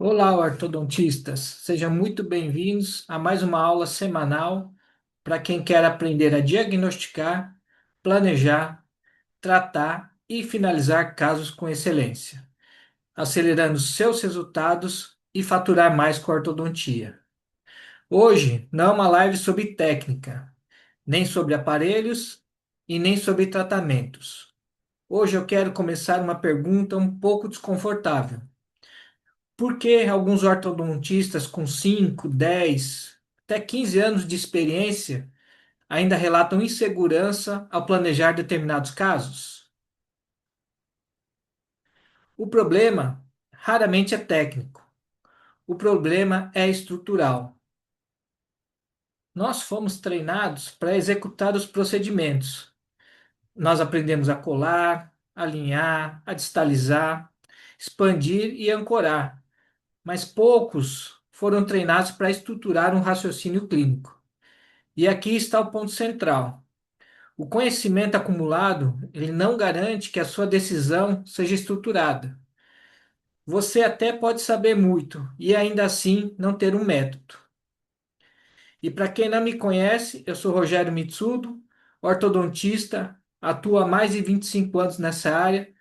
Olá, ortodontistas. Sejam muito bem-vindos a mais uma aula semanal para quem quer aprender a diagnosticar, planejar, tratar e finalizar casos com excelência, acelerando seus resultados e faturar mais com a ortodontia. Hoje não é uma live sobre técnica, nem sobre aparelhos e nem sobre tratamentos. Hoje eu quero começar uma pergunta um pouco desconfortável. Por que alguns ortodontistas com 5, 10, até 15 anos de experiência ainda relatam insegurança ao planejar determinados casos? O problema raramente é técnico, o problema é estrutural. Nós fomos treinados para executar os procedimentos. Nós aprendemos a colar, alinhar, a distalizar, expandir e ancorar, mas poucos foram treinados para estruturar um raciocínio clínico. E aqui está o ponto central. O conhecimento acumulado, ele não garante que a sua decisão seja estruturada. Você até pode saber muito e ainda assim não ter um método. E para quem não me conhece, eu sou Rogério Mitsudo, ortodontista, atuo há mais de 25 anos nessa área.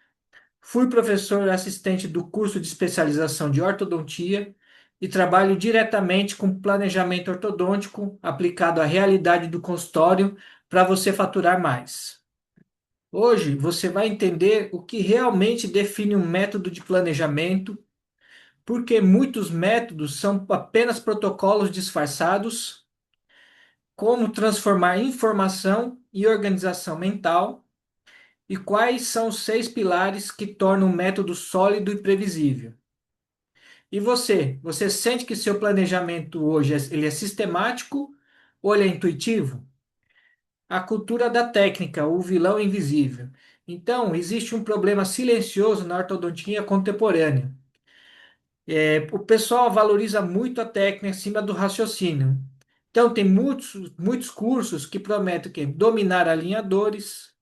Fui professor assistente do curso de especialização de ortodontia e trabalho diretamente com planejamento ortodôntico aplicado à realidade do consultório para você faturar mais. Hoje você vai entender o que realmente define um método de planejamento, porque muitos métodos são apenas protocolos disfarçados, como transformar informação e organização mental e quais são os 6 pilares que tornam um método sólido e previsível. E você sente que seu planejamento hoje ele é sistemático ou ele é intuitivo? A cultura da técnica, o vilão invisível. Então, existe um problema silencioso na ortodontia contemporânea. O pessoal valoriza muito a técnica acima do raciocínio. Então, tem muitos cursos que prometem que dominar alinhadores,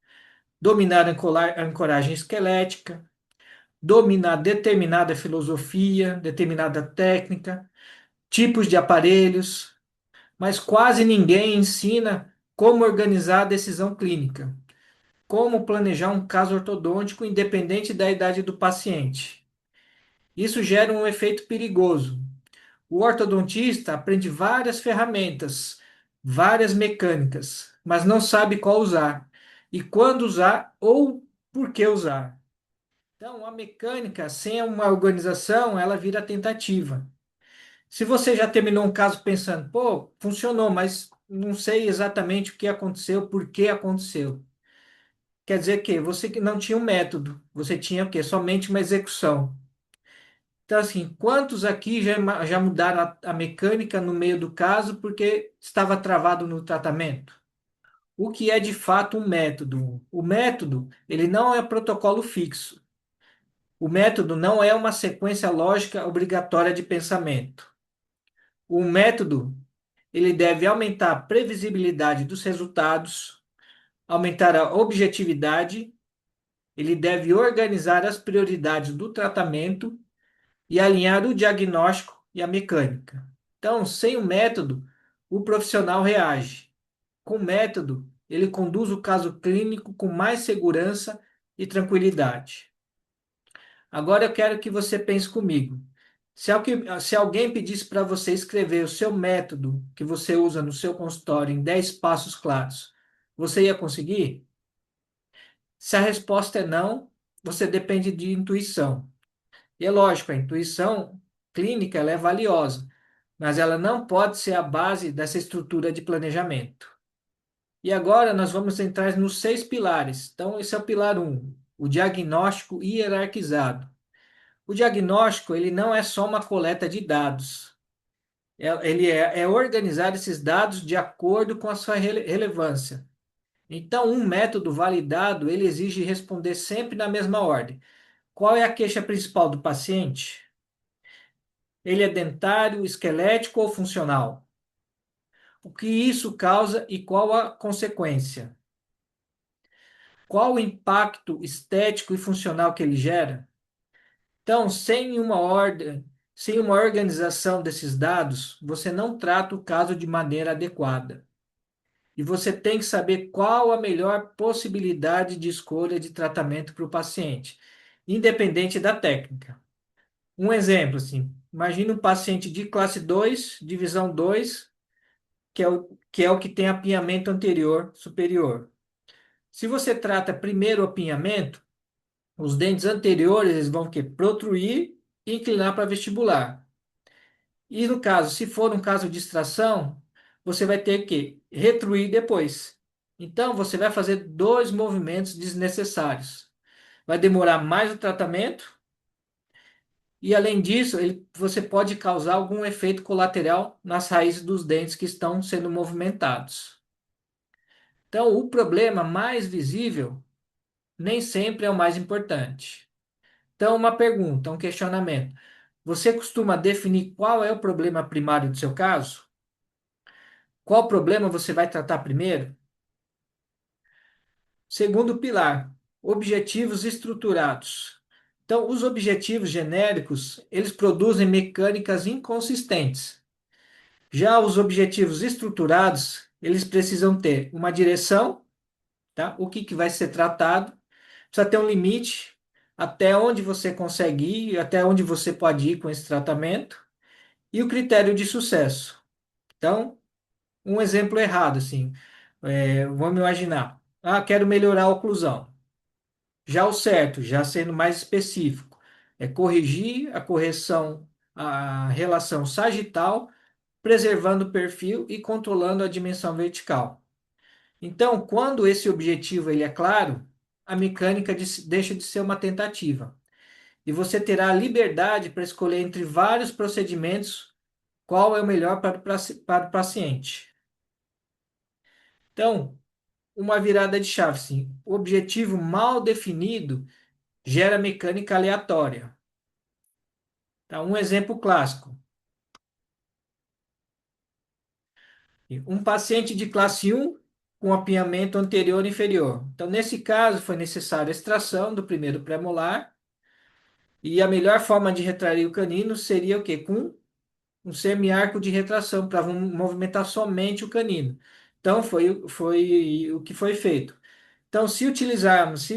dominar a ancoragem esquelética, dominar determinada filosofia, determinada técnica, tipos de aparelhos, mas quase ninguém ensina como organizar a decisão clínica, como planejar um caso ortodôntico independente da idade do paciente. Isso gera um efeito perigoso. O ortodontista aprende várias ferramentas, várias mecânicas, mas não sabe qual usar, e quando usar ou por que usar. Então, a mecânica, sem uma organização, ela vira tentativa. Se você já terminou um caso pensando, pô, funcionou, mas não sei exatamente o que aconteceu, por que aconteceu. Quer dizer que você que não tinha um método, você tinha o quê? Somente uma execução. Então, assim, quantos aqui já mudaram a mecânica no meio do caso porque estava travado no tratamento? O que é de fato um método? O método, ele não é protocolo fixo. O método não é uma sequência lógica obrigatória de pensamento. O método, ele deve aumentar a previsibilidade dos resultados, aumentar a objetividade, ele deve organizar as prioridades do tratamento e alinhar o diagnóstico e a mecânica. Então, sem o método, o profissional reage. Com o método, ele conduz o caso clínico com mais segurança e tranquilidade. Agora eu quero que você pense comigo. Se alguém pedisse para você escrever o seu método que você usa no seu consultório em 10 passos claros, você ia conseguir? Se a resposta é não, você depende de intuição. E é lógico, a intuição clínica ela é valiosa, mas ela não pode ser a base dessa estrutura de planejamento. E agora nós vamos entrar nos 6 pilares. Então, esse é o pilar um, o diagnóstico hierarquizado. O diagnóstico ele não é só uma coleta de dados. Ele é organizar esses dados de acordo com a sua relevância. Então, um método validado ele exige responder sempre na mesma ordem. Qual é a queixa principal do paciente? Ele é dentário, esquelético ou funcional? O que isso causa e qual a consequência? Qual o impacto estético e funcional que ele gera? Então, sem uma ordem Sem uma organização desses dados, você não trata o caso de maneira adequada. E você tem que saber qual a melhor possibilidade de escolha de tratamento para o paciente, independente da técnica. Um exemplo, assim, imagine um paciente de classe 2, divisão 2, que é o que tem apinhamento anterior superior. Se você trata primeiro o apinhamento, os dentes anteriores eles vão o quê? Protruir e inclinar para vestibular. E no caso, se for um caso de extração, você vai ter que retruir depois. Então, você vai fazer dois movimentos desnecessários. Vai demorar mais o tratamento e, além disso, você pode causar algum efeito colateral nas raízes dos dentes que estão sendo movimentados. Então, o problema mais visível nem sempre é o mais importante. Então, uma pergunta, um questionamento. Você costuma definir qual é o problema primário do seu caso? Qual problema você vai tratar primeiro? Segundo pilar, objetivos estruturados. Então, os objetivos genéricos, eles produzem mecânicas inconsistentes. Já os objetivos estruturados, eles precisam ter uma direção, tá? O que vai ser tratado, precisa ter um limite, até onde você consegue ir, até onde você pode ir com esse tratamento, e o critério de sucesso. Então, um exemplo errado, assim, vamos imaginar, quero melhorar a oclusão. Já o certo, já sendo mais específico, é corrigir a correção, a relação sagital, preservando o perfil e controlando a dimensão vertical. Então, quando esse objetivo ele é claro, a mecânica deixa de ser uma tentativa. E você terá a liberdade para escolher entre vários procedimentos qual é o melhor para o paciente. Então, uma virada de chave, sim. O objetivo mal definido gera mecânica aleatória. Tá? Um exemplo clássico. Um paciente de classe 1 com apinhamento anterior e inferior. Então, nesse caso, foi necessária a extração do primeiro premolar e a melhor forma de retrair o canino seria o quê? Com um semiarco de retração para movimentar somente o canino. Então, foi o que foi feito. Então, se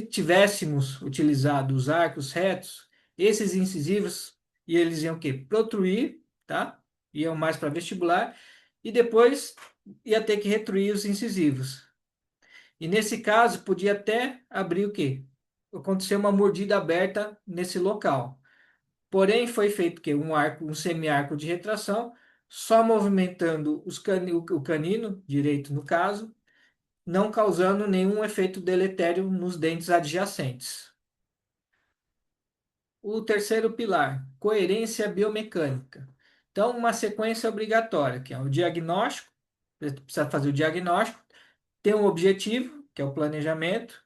tivéssemos utilizado os arcos retos, esses incisivos, e eles iam o quê? Protruir, tá? Iam mais para vestibular, e depois ia ter que retruir os incisivos. E nesse caso, podia até abrir o quê? Acontecer uma mordida aberta nesse local. Porém, foi feito o quê? Um semiarco de retração, só movimentando o canino direito, no caso, não causando nenhum efeito deletério nos dentes adjacentes. O terceiro pilar, coerência biomecânica. Então, uma sequência obrigatória, que é o diagnóstico, você precisa fazer o diagnóstico, tem um objetivo, que é o planejamento,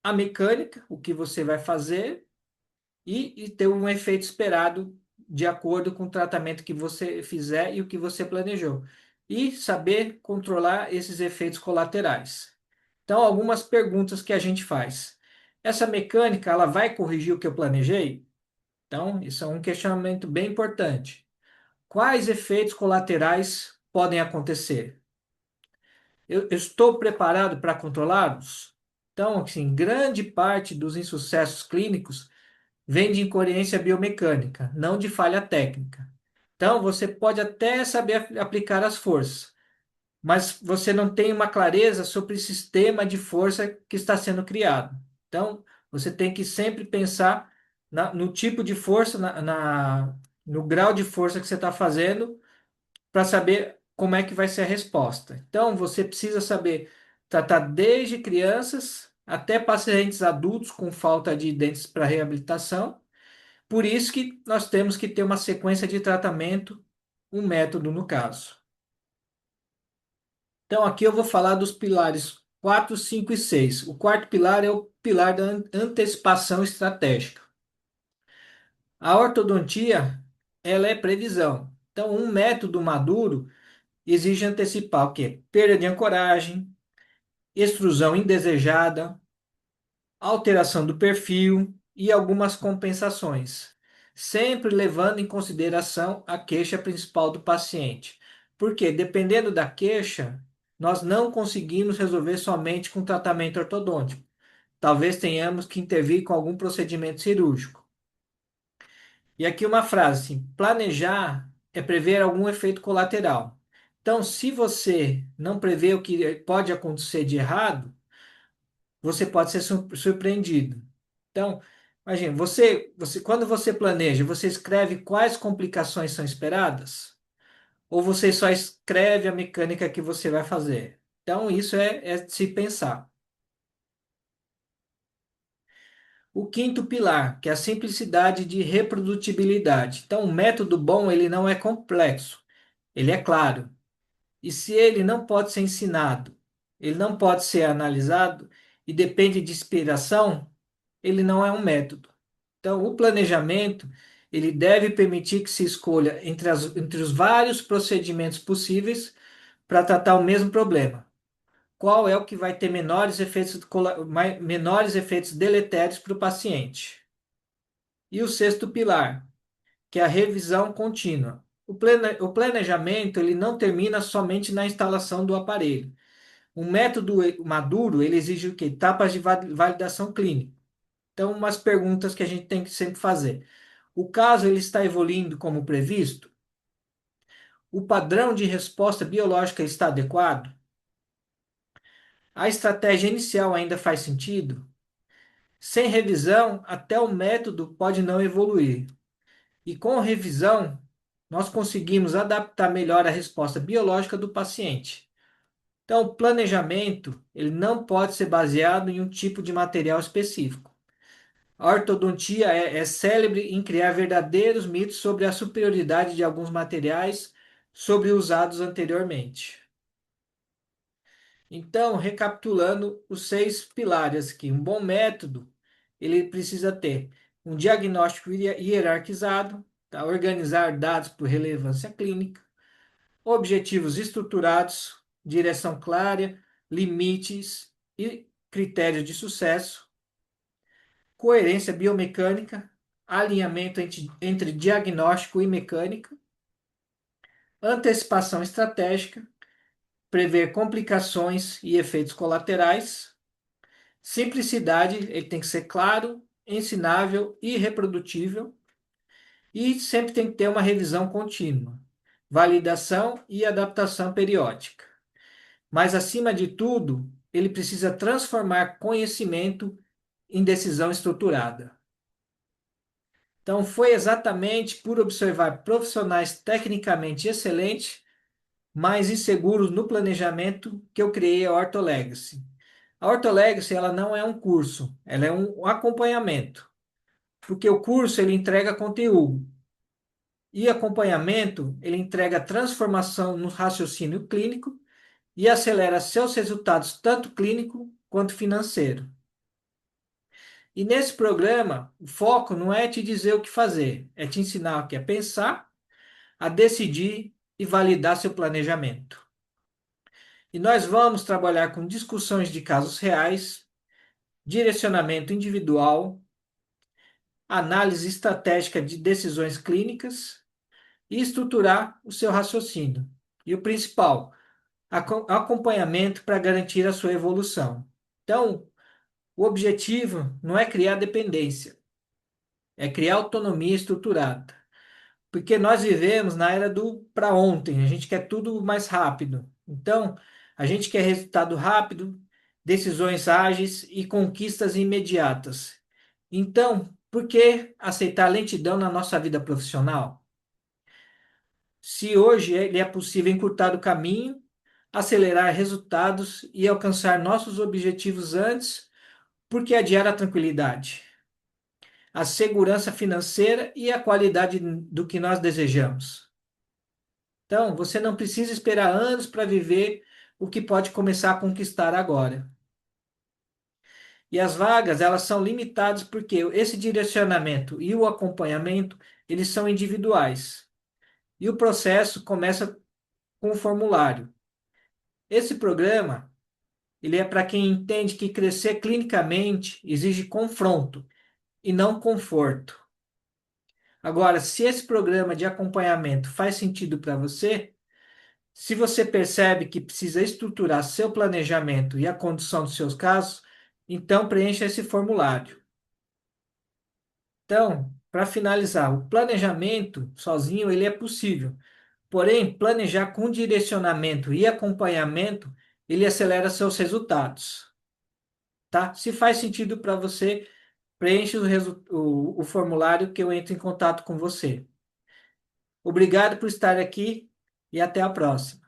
a mecânica, o que você vai fazer, e ter um efeito esperado de acordo com o tratamento que você fizer e o que você planejou. E saber controlar esses efeitos colaterais. Então, algumas perguntas que a gente faz. Essa mecânica, ela vai corrigir o que eu planejei? Então, isso é um questionamento bem importante. Quais efeitos colaterais podem acontecer? Eu estou preparado para controlá-los? Então, assim, grande parte dos insucessos clínicos vem de incoerência biomecânica, não de falha técnica. Então, você pode até saber aplicar as forças, mas você não tem uma clareza sobre o sistema de força que está sendo criado. Então, você tem que sempre pensar no tipo de força, no grau de força que você está fazendo, para saber como é que vai ser a resposta. Então, você precisa saber tratar desde crianças até pacientes adultos com falta de dentes para reabilitação. Por isso que nós temos que ter uma sequência de tratamento, um método no caso. Então, aqui eu vou falar dos pilares 4, 5 e 6. O quarto pilar é o pilar da antecipação estratégica. A ortodontia, ela é previsão. Então, um método maduro exige antecipar o quê? Perda de ancoragem, extrusão indesejada, alteração do perfil e algumas compensações. sempre levando em consideração a queixa principal do paciente. Porque, dependendo da queixa, nós não conseguimos resolver somente com tratamento ortodôntico. Talvez tenhamos que intervir com algum procedimento cirúrgico. E aqui uma frase assim: planejar é prever algum efeito colateral. Então, se você não prevê o que pode acontecer de errado, você pode ser surpreendido. Então, imagine, quando você planeja, você escreve quais complicações são esperadas? Ou você só escreve a mecânica que você vai fazer? Então, isso é de se pensar. O quinto pilar, que é a simplicidade de reprodutibilidade. Então, o método bom, ele não é complexo, ele é claro. E se ele não pode ser ensinado, ele não pode ser analisado e depende de inspiração, ele não é um método. Então, o planejamento, ele deve permitir que se escolha entre os vários procedimentos possíveis para tratar o mesmo problema. Qual é o que vai ter menores efeitos deletérios para o paciente? E o sexto pilar, que é a revisão contínua. O planejamento ele não termina somente na instalação do aparelho. Um método maduro ele exige o quê? Etapas de validação clínica. Então, umas perguntas que a gente tem que sempre fazer. O caso ele está evoluindo como previsto? O padrão de resposta biológica está adequado? A estratégia inicial ainda faz sentido? Sem revisão, até o método pode não evoluir. E com revisão, nós conseguimos adaptar melhor a resposta biológica do paciente. Então, o planejamento, ele não pode ser baseado em um tipo de material específico. A ortodontia é célebre em criar verdadeiros mitos sobre a superioridade de alguns materiais sobre usados anteriormente. Então, recapitulando os seis pilares aqui, um bom método, ele precisa ter um diagnóstico hierarquizado, tá? Organizar dados por relevância clínica, objetivos estruturados, direção clara, limites e critérios de sucesso, coerência biomecânica, alinhamento entre diagnóstico e mecânica, antecipação estratégica, prever complicações e efeitos colaterais, simplicidade, ele tem que ser claro, ensinável e reprodutível, e sempre tem que ter uma revisão contínua, validação e adaptação periódica. Mas, acima de tudo, ele precisa transformar conhecimento em decisão estruturada. Então, foi exatamente por observar profissionais tecnicamente excelentes, mas inseguros no planejamento, que eu criei a OrthoLegacy. A OrthoLegacy, ela não é um curso, ela é um acompanhamento, porque o curso ele entrega conteúdo e acompanhamento ele entrega transformação no raciocínio clínico e acelera seus resultados tanto clínico quanto financeiro. E nesse programa, o foco não é te dizer o que fazer, é te ensinar o que é pensar, a decidir e validar seu planejamento. E nós vamos trabalhar com discussões de casos reais, direcionamento individual, análise estratégica de decisões clínicas e estruturar o seu raciocínio. E o principal, acompanhamento para garantir a sua evolução. Então, o objetivo não é criar dependência, é criar autonomia estruturada. Porque nós vivemos na era do para ontem, a gente quer tudo mais rápido. Então, a gente quer resultado rápido, decisões ágeis e conquistas imediatas. Então, por que aceitar lentidão na nossa vida profissional? Se hoje ele é possível encurtar o caminho, acelerar resultados e alcançar nossos objetivos antes, por que adiar a tranquilidade, a segurança financeira e a qualidade do que nós desejamos? Então, você não precisa esperar anos para viver o que pode começar a conquistar agora. E as vagas, elas são limitadas porque esse direcionamento e o acompanhamento, eles são individuais. E o processo começa com o formulário. Esse programa, ele é para quem entende que crescer clinicamente exige confronto e não conforto. Agora, se esse programa de acompanhamento faz sentido para você, se você percebe que precisa estruturar seu planejamento e a condução dos seus casos, então preencha esse formulário. Então, para finalizar, o planejamento sozinho ele é possível. Porém, planejar com direcionamento e acompanhamento, ele acelera seus resultados, tá? Se faz sentido para você, preencha o formulário que eu entro em contato com você. Obrigado por estar aqui e até a próxima.